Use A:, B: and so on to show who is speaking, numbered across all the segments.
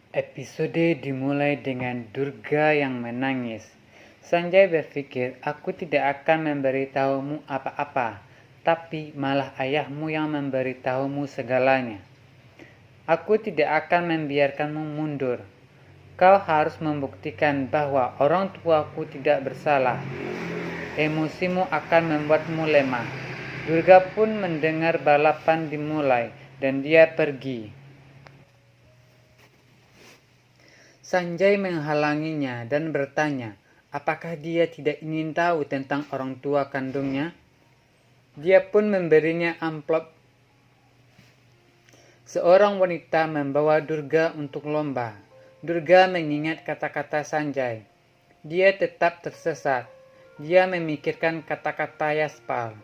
A: Episode dimulai dengan Durga yang menangis. Sanjay berpikir, aku tidak akan memberitahumu apa-apa, tapi malah ayahmu yang memberitahumu segalanya. Aku tidak akan membiarkanmu mundur. Kau harus membuktikan bahwa orang tuaku tidak bersalah. Emosimu akan membuatmu lemah. Durga pun mendengar balapan dimulai dan dia pergi. Sanjay menghalanginya dan bertanya, apakah dia tidak ingin tahu tentang orang tua kandungnya? Dia pun memberinya amplop. Seorang wanita membawa Durga untuk lomba. Durga mengingat kata-kata Sanjay. Dia tetap tersesat. Dia memikirkan kata-kata Yaspal.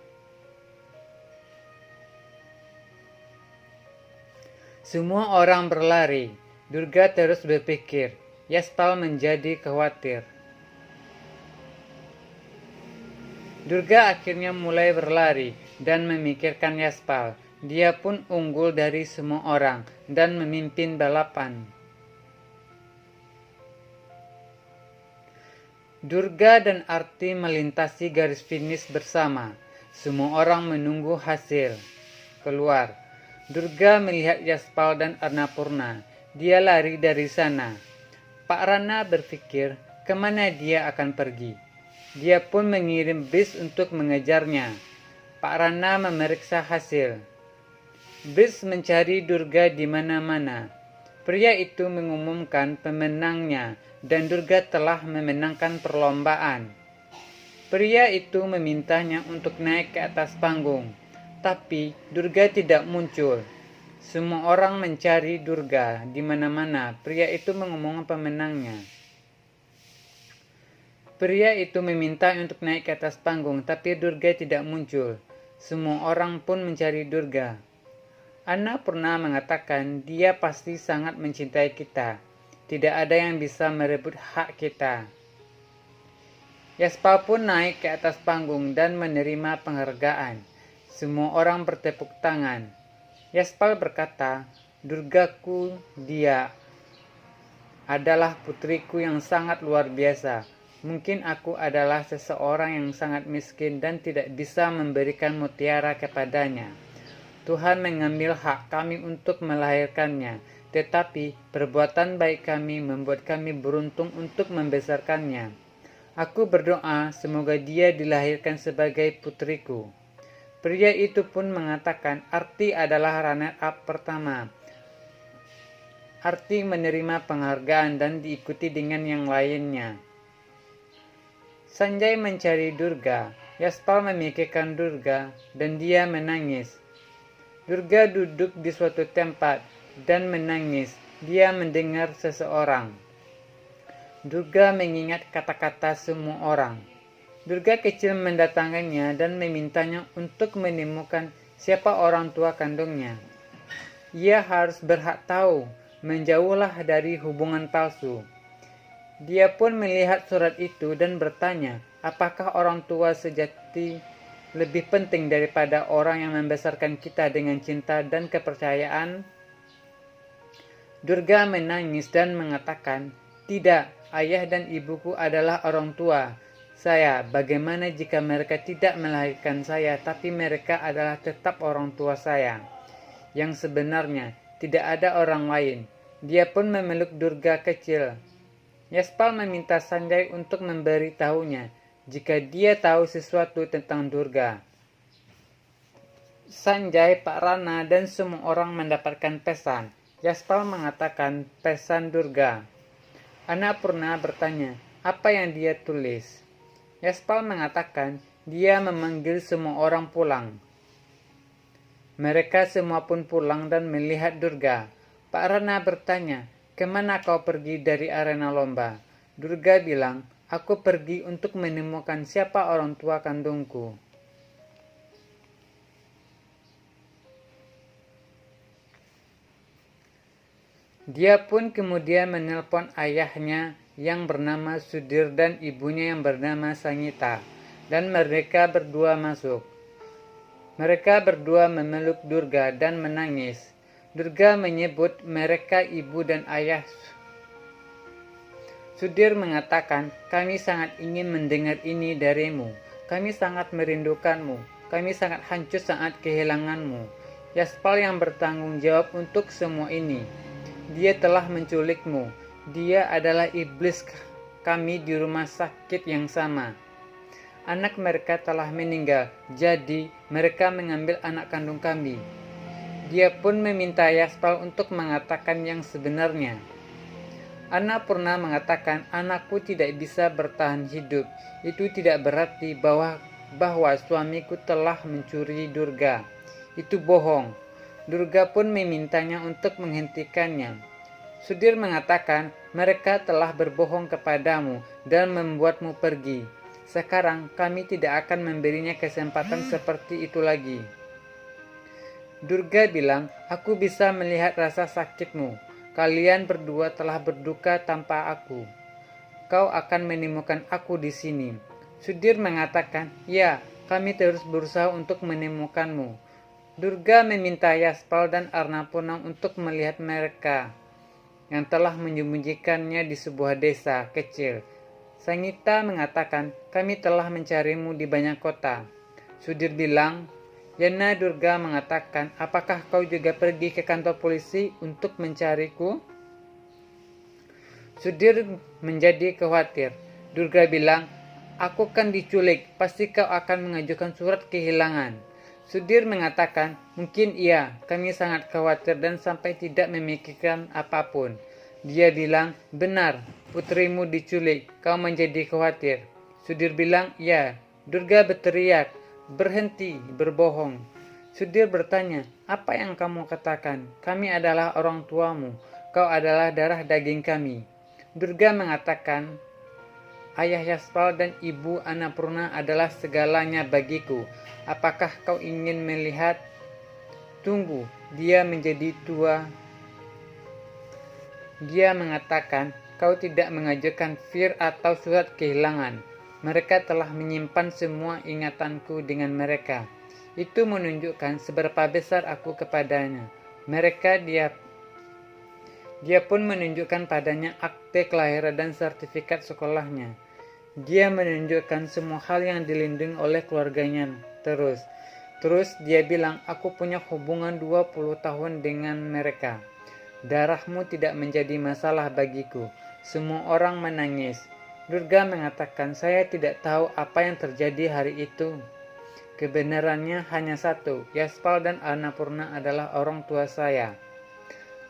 A: Semua orang berlari. Durga terus berpikir. Yaspal menjadi khawatir. Durga akhirnya mulai berlari dan memikirkan Yaspal. Dia pun unggul dari semua orang dan memimpin balapan. Durga dan Arti melintasi garis finish bersama. Semua orang menunggu hasil keluar. Durga melihat Yaspal dan Annapurna. Dia lari dari sana. Pak Rana berpikir kemana dia akan pergi. Dia pun mengirim bis untuk mengejarnya. Pak Rana memeriksa hasil. Bis mencari Durga di mana-mana. Pria itu mengumumkan pemenangnya dan Durga telah memenangkan perlombaan. Pria itu memintanya untuk naik ke atas panggung, tapi Durga tidak muncul. Semua orang mencari Durga di mana-mana. Pria itu mengumumkan pemenangnya. Pria itu meminta untuk naik ke atas panggung, tapi Durga tidak muncul. Semua orang pun mencari Durga. Annapurna mengatakan dia pasti sangat mencintai kita. Tidak ada yang bisa merebut hak kita. Yaspal pun naik ke atas panggung dan menerima penghargaan. Semua orang bertepuk tangan. Yaspal berkata, Durgaku, dia adalah putriku yang sangat luar biasa. Mungkin aku adalah seseorang yang sangat miskin dan tidak bisa memberikan mutiara kepadanya. Tuhan mengambil hak kami untuk melahirkannya, tetapi perbuatan baik kami membuat kami beruntung untuk membesarkannya. Aku berdoa semoga dia dilahirkan sebagai putriku. Pria itu pun mengatakan Arti adalah runner-up pertama. Arti menerima penghargaan dan diikuti dengan yang lainnya. Sanjay mencari Durga. Yaspal memikirkan Durga dan dia menangis. Durga duduk di suatu tempat dan menangis. Dia mendengar seseorang. Durga mengingat kata-kata semua orang. Durga kecil mendatanginya dan memintanya untuk menemukan siapa orang tua kandungnya. Ia harus berhak tahu, menjauhlah dari hubungan palsu. Dia pun melihat surat itu dan bertanya, apakah orang tua sejati lebih penting daripada orang yang membesarkan kita dengan cinta dan kepercayaan? Durga menangis dan mengatakan, tidak, ayah dan ibuku adalah orang tua saya. Bagaimana jika mereka tidak melahirkan saya, tapi mereka adalah tetap orang tua saya? Yang sebenarnya, tidak ada orang lain. Dia pun memeluk Durga kecil. Yaspal meminta Sanjay untuk memberitahunya jika dia tahu sesuatu tentang Durga. Sanjay, Pak Rana, dan semua orang mendapatkan pesan. Yaspal mengatakan pesan Durga. Annapurna bertanya, apa yang dia tulis? Yaspal mengatakan dia memanggil semua orang pulang. Mereka semua pun pulang dan melihat Durga. Pak Rana bertanya, kemana kau pergi dari arena lomba? Durga bilang, aku pergi untuk menemukan siapa orang tua kandungku. Dia pun kemudian menelpon ayahnya yang bernama Sudir dan ibunya yang bernama Sangita, dan mereka berdua masuk. Mereka berdua memeluk Durga dan menangis. Durga menyebut mereka ibu dan ayah Sudir mengatakan, kami sangat ingin mendengar ini darimu. Kami sangat merindukanmu. Kami sangat hancur saat kehilanganmu. Yaspal yang bertanggung jawab untuk semua ini. Dia telah menculikmu. Dia adalah iblis kami di rumah sakit yang sama. Anak mereka telah meninggal, jadi mereka mengambil anak kandung kami. Dia pun meminta Yaspal untuk mengatakan yang sebenarnya. Annapurna mengatakan, anakku tidak bisa bertahan hidup. Itu tidak berarti bahwa suamiku telah mencuri Durga. Itu bohong. Durga pun memintanya untuk menghentikannya. Sudir mengatakan, mereka telah berbohong kepadamu dan membuatmu pergi. Sekarang kami tidak akan memberinya kesempatan seperti itu lagi. Durga bilang, aku bisa melihat rasa sakitmu. Kalian berdua telah berduka tanpa aku. Kau akan menemukan aku di sini. Sudir mengatakan, ya, kami terus berusaha untuk menemukanmu. Durga meminta Yaspal dan Annapurna untuk melihat mereka yang telah menyembunyikannya di sebuah desa kecil. Sangita mengatakan, kami telah mencarimu di banyak kota. Sudir bilang, Yana Durga mengatakan, apakah kau juga pergi ke kantor polisi untuk mencariku? Sudir menjadi khawatir. Durga bilang, aku kan diculik, pasti kau akan mengajukan surat kehilangan. Sudir mengatakan, mungkin iya, kami sangat khawatir dan sampai tidak memikirkan apapun. Dia bilang, benar, putrimu diculik, kau menjadi khawatir. Sudir bilang, ya. Durga berteriak, berhenti berbohong. Sudir bertanya, apa yang kamu katakan? Kami adalah orang tuamu, kau adalah darah daging kami. Durga mengatakan, ayah Yaspal dan ibu Annapurna adalah segalanya bagiku. Apakah kau ingin melihat? Tunggu, dia menjadi tua. Dia mengatakan, kau tidak mengajukan fir atau surat kehilangan. Mereka telah menyimpan semua ingatanku dengan mereka. Itu menunjukkan seberapa besar aku kepadanya. Dia pun menunjukkan padanya akte kelahiran dan sertifikat sekolahnya. Dia menunjukkan semua hal yang dilindungi oleh keluarganya. Terus dia bilang, aku punya hubungan 20 tahun dengan mereka. Darahmu tidak menjadi masalah bagiku. Semua orang menangis. Durga mengatakan, saya tidak tahu apa yang terjadi hari itu. Kebenarannya hanya satu, Yaspal dan Annapurna adalah orang tua saya.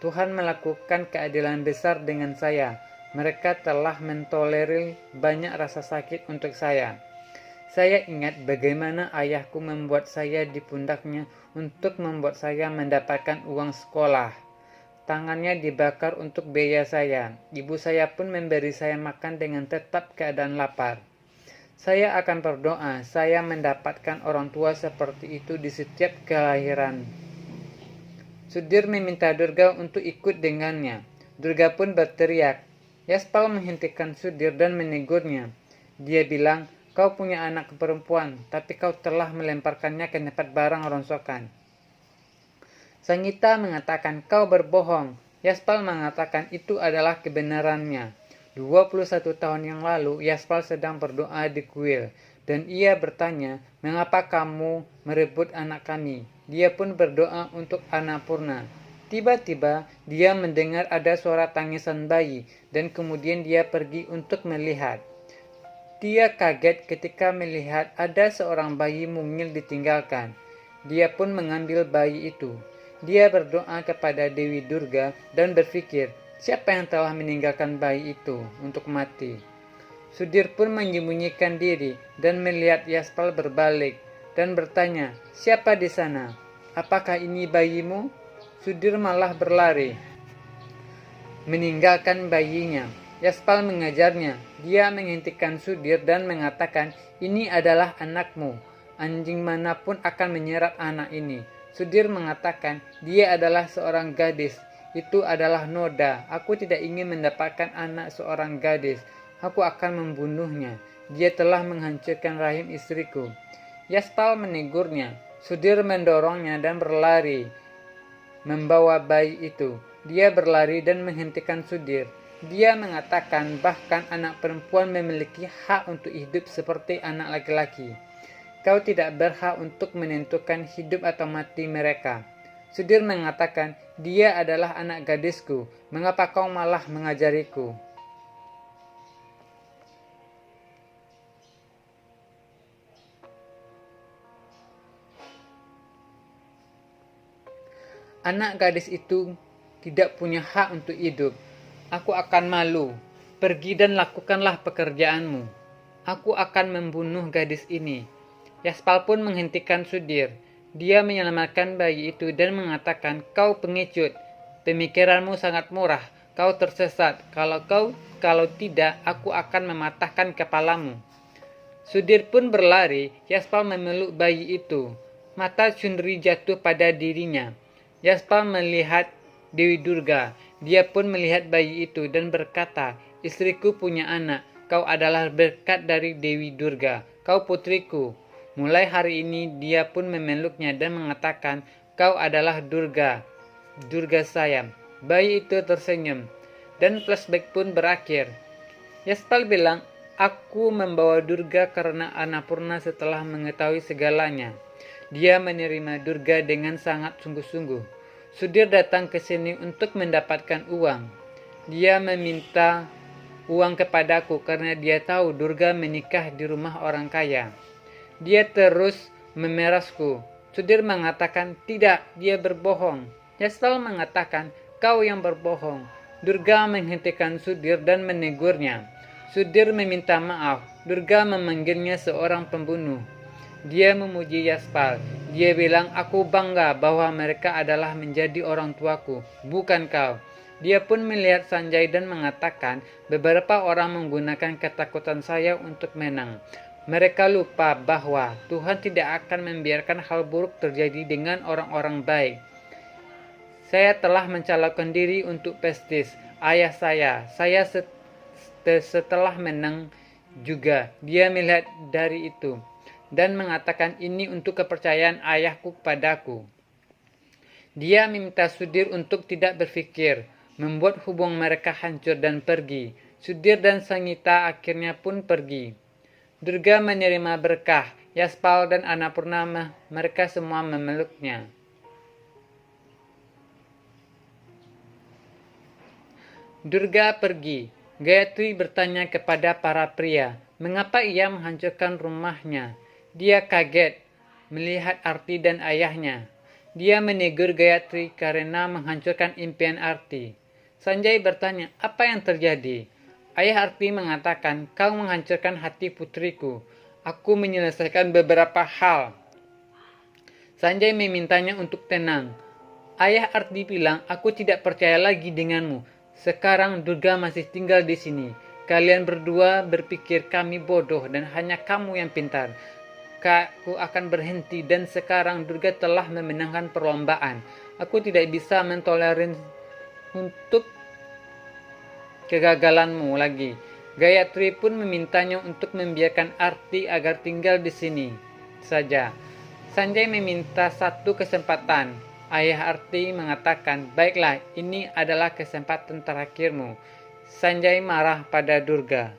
A: Tuhan melakukan keadilan besar dengan saya. Mereka telah mentolerir banyak rasa sakit untuk saya. Saya ingat bagaimana ayahku membuat saya di pundaknya untuk membuat saya mendapatkan uang sekolah. Tangannya dibakar untuk biaya saya. Ibu saya pun memberi saya makan dengan tetap keadaan lapar. Saya akan berdoa, saya mendapatkan orang tua seperti itu di setiap kelahiran. Sudir meminta Durga untuk ikut dengannya. Durga pun berteriak. Yaspal menghentikan Sudir dan menegurnya. Dia bilang, kau punya anak perempuan, tapi kau telah melemparkannya ke tempat barang rongsokan. Sangita mengatakan, kau berbohong. Yaspal mengatakan itu adalah kebenarannya. 21 tahun yang lalu, Yaspal sedang berdoa di kuil. Dan ia bertanya, mengapa kamu merebut anak kami? Dia pun berdoa untuk Annapurna. Tiba-tiba, dia mendengar ada suara tangisan bayi. Dan kemudian dia pergi untuk melihat. Dia kaget ketika melihat ada seorang bayi mungil ditinggalkan. Dia pun mengambil bayi itu. Dia berdoa kepada Dewi Durga dan berpikir, siapa yang telah meninggalkan bayi itu untuk mati? Sudir pun menyembunyikan diri dan melihat Yaspal berbalik dan bertanya, siapa di sana? Apakah ini bayimu? Sudir malah berlari, meninggalkan bayinya. Yaspal mengajarnya. Dia menghentikan Sudir dan mengatakan, ini adalah anakmu. Anjing manapun akan menyerap anak ini. Sudir mengatakan, dia adalah seorang gadis. Itu adalah noda. Aku tidak ingin mendapatkan anak seorang gadis. Aku akan membunuhnya. Dia telah menghancurkan rahim istriku. Yaspal menegurnya. Sudir mendorongnya dan berlari, membawa bayi itu. Dia berlari dan menghentikan Sudir. Dia mengatakan bahkan anak perempuan memiliki hak untuk hidup seperti anak laki-laki. Kau tidak berhak untuk menentukan hidup atau mati mereka. Sudir mengatakan, dia adalah anak gadisku, mengapa kau malah mengajariku? Anak gadis itu tidak punya hak untuk hidup. Aku akan malu. Pergi dan lakukanlah pekerjaanmu. Aku akan membunuh gadis ini. Yaspal pun menghentikan Sudir. Dia menyelamatkan bayi itu dan mengatakan, kau pengecut. Pemikiranmu sangat murah. Kau tersesat. Kalau tidak, aku akan mematahkan kepalamu. Sudir pun berlari. Yaspal memeluk bayi itu. Mata Chundri jatuh pada dirinya. Yaspal melihat Dewi Durga. Dia pun melihat bayi itu dan berkata, istriku punya anak. Kau adalah berkat dari Dewi Durga. Kau putriku. Mulai hari ini dia pun memeluknya dan mengatakan, kau adalah Durga. Durga saya. Bayi itu tersenyum. Dan flashback pun berakhir. Yaspal bilang, aku membawa Durga karena Annapurna setelah mengetahui segalanya. Dia menerima Durga dengan sangat sungguh-sungguh. Sudir datang ke sini untuk mendapatkan uang. Dia meminta uang kepadaku karena dia tahu Durga menikah di rumah orang kaya. Dia terus memerasku. Sudir mengatakan, tidak, dia berbohong. Yaspal mengatakan, kau yang berbohong. Durga menghentikan Sudir dan menegurnya. Sudir meminta maaf. Durga memanggilnya seorang pembunuh. Dia memuji Yaspal. Dia bilang, aku bangga bahwa mereka adalah menjadi orang tuaku, bukan kau. Dia pun melihat Sanjay dan mengatakan, beberapa orang menggunakan ketakutan saya untuk menang. Mereka lupa bahwa Tuhan tidak akan membiarkan hal buruk terjadi dengan orang-orang baik. Saya telah mencalonkan diri untuk Pestis, ayah saya. Setelah menang juga. Dia melihat dari itu dan mengatakan ini untuk kepercayaan ayahku kepadaku. Dia meminta Sudir untuk tidak berpikir, membuat hubungan mereka hancur dan pergi. Sudir dan Sangita akhirnya pun pergi. Durga menerima berkah. Yaspal dan Annapurna mereka semua memeluknya. Durga pergi. Gayatri bertanya kepada para pria, mengapa ia menghancurkan rumahnya. Dia kaget melihat Arti dan ayahnya. Dia menegur Gayatri karena menghancurkan impian Arti. Sanjay bertanya, apa yang terjadi? Ayah Arti mengatakan, kau menghancurkan hati putriku. Aku menyelesaikan beberapa hal. Sanjay memintanya untuk tenang. Ayah Arti bilang, aku tidak percaya lagi denganmu. Sekarang Durga masih tinggal di sini. Kalian berdua berpikir kami bodoh dan hanya kamu yang pintar. Aku akan berhenti dan sekarang Durga telah memenangkan perlombaan. Aku tidak bisa mentolerir untuk kegagalanmu lagi. Gayatri pun memintanya untuk membiarkan Arti agar tinggal di sini saja. Sanjay meminta satu kesempatan. Ayah Arti mengatakan, baiklah, ini adalah kesempatan terakhirmu. Sanjay marah pada Durga.